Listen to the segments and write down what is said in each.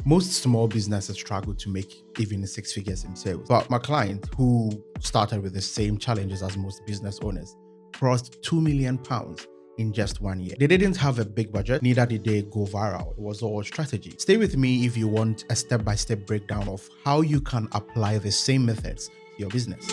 Most small businesses struggle to make even 6 figures in sales. But my client, who started with the same challenges as most business owners, crossed £2 million in just 1 year. They didn't have a big budget, neither did they go viral. It was all strategy. Stay with me if you want a step-by-step breakdown of how you can apply the same methods to your business.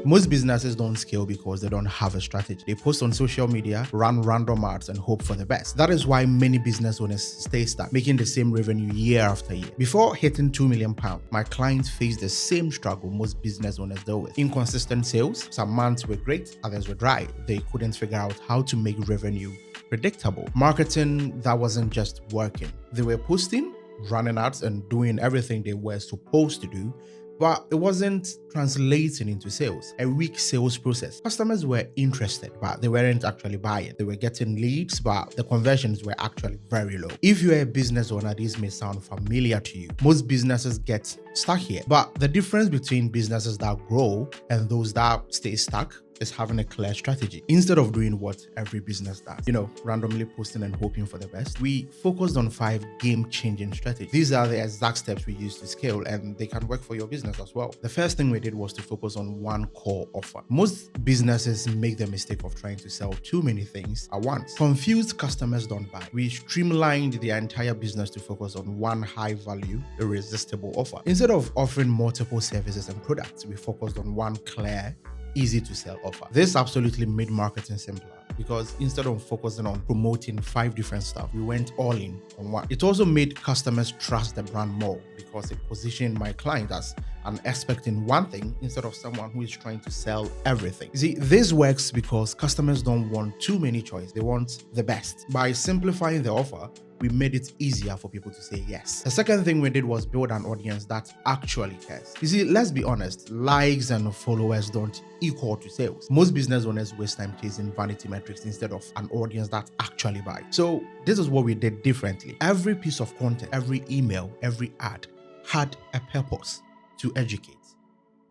Most businesses don't scale because they don't have a strategy. They post on social media, run random ads, and hope for the best. That is why many business owners stay stuck, making the same revenue year after year. Before hitting £2 million, my clients faced the same struggle most business owners deal with. Inconsistent sales. Some months were great, others were dry. They couldn't figure out how to make revenue predictable. Marketing that wasn't just working. They were posting, running ads, and doing everything they were supposed to do, but it wasn't translating into sales. A weak sales process. Customers were interested, but they weren't actually buying. They were getting leads, but the conversions were actually very low. If you're a business owner, this may sound familiar to you. Most businesses get stuck here, but the difference between businesses that grow and those that stay stuck is having a clear strategy. Instead of doing what every business does, randomly posting and hoping for the best, we focused on 5 game-changing strategies. These are the exact steps we use to scale, and they can work for your business as well. The first thing we did was to focus on one core offer. Most businesses make the mistake of trying to sell too many things at once. Confused customers don't buy. We streamlined the entire business to focus on one high-value, irresistible offer. Instead of offering multiple services and products, we focused on one clear, easy to sell offer. This absolutely made marketing simpler because instead of focusing on promoting 5 different stuff, we went all in on one. It also made customers trust the brand more because it positioned my client as an expert in one thing instead of someone who is trying to sell everything. You see, this works because customers don't want too many choices. They want the best. By simplifying the offer, we made it easier for people to say yes. The second thing we did was build an audience that actually cares. You see, let's be honest, likes and followers don't equal to sales. Most business owners waste time chasing vanity metrics instead of an audience that actually buys. So this is what we did differently. Every piece of content, every email, every ad had a purpose: to educate,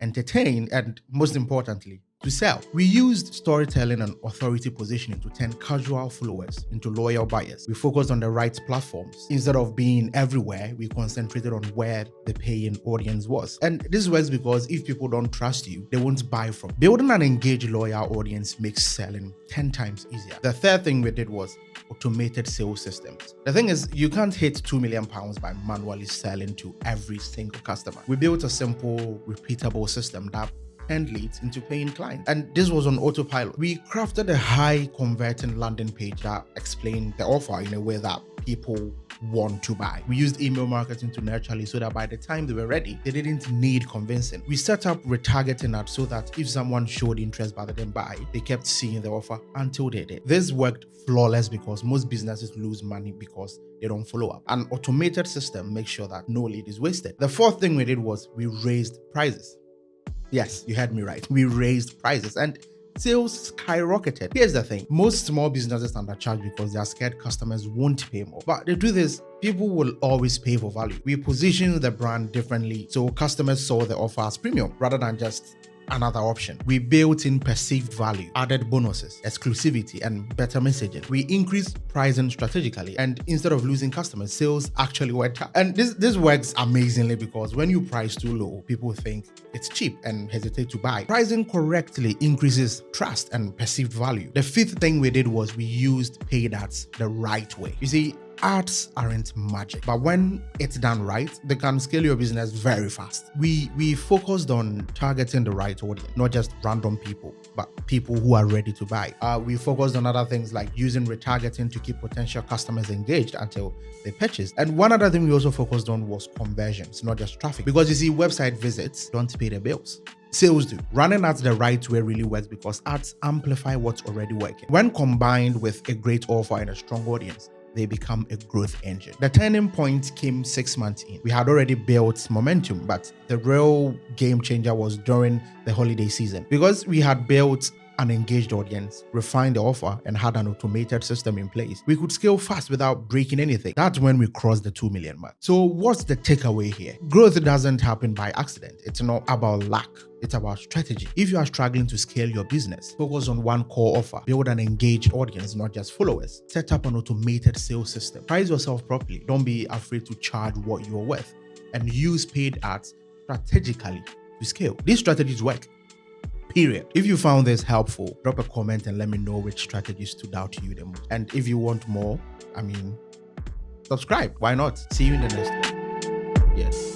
entertain, and most importantly, to sell. We used storytelling and authority positioning to turn casual followers into loyal buyers. We focused on the right platforms. Instead of being everywhere, we concentrated on where the paying audience was. And this works because if people don't trust you, they won't buy from. Building an engaged, loyal audience makes selling 10 times easier. The third thing we did was automated sales systems. The thing is, you can't hit £2 million by manually selling to every single customer. We built a simple, repeatable system that turned leads into paying clients. And this was on autopilot. We crafted a high converting landing page that explained the offer in a way that people want to buy. We used email marketing to nurture leads so that by the time they were ready, they didn't need convincing. We set up retargeting ads so that if someone showed interest but they didn't buy, they kept seeing the offer until they did. This worked flawless because most businesses lose money because they don't follow up. An automated system makes sure that no lead is wasted. The fourth thing we did was we raised prices. Yes, you heard me right. We raised prices and sales skyrocketed. Here's the thing. Most small businesses undercharge because they are scared customers won't pay more. But the truth is, people will always pay for value. We positioned the brand differently so customers saw the offer as premium rather than just another option. We built in perceived value, added bonuses, exclusivity, and better messaging. We increased pricing strategically, and instead of losing customers, sales actually went up. And this works amazingly because when you price too low, people think it's cheap and hesitate to buy. Pricing correctly increases trust and perceived value. The fifth thing we did was we used paid ads the right way. You see, ads aren't magic, but when it's done right, they can scale your business very fast. We focused on targeting the right audience, not just random people, but people who are ready to buy. We focused on other things like using retargeting to keep potential customers engaged until they purchase. And one other thing we also focused on was conversions, not just traffic. Because you see, website visits don't pay the bills. Sales do. Running ads the right way really works because ads amplify what's already working. When combined with a great offer and a strong audience, they become a growth engine. The turning point came 6 months in. We had already built momentum, but the real game changer was during the holiday season because we had built an engaged audience, refined the offer, and had an automated system in place, we could scale fast without breaking anything. That's when we crossed the 2 million mark. So what's the takeaway here? Growth doesn't happen by accident. It's not about luck. It's about strategy. If you are struggling to scale your business, focus on one core offer, build an engaged audience, not just followers. Set up an automated sales system. Price yourself properly. Don't be afraid to charge what you're worth, and use paid ads strategically to scale. These strategies work. Period. If you found this helpful, drop a comment and let me know which strategy stood out to you the most. And if you want more, subscribe. Why not? See you in the next one. Yes.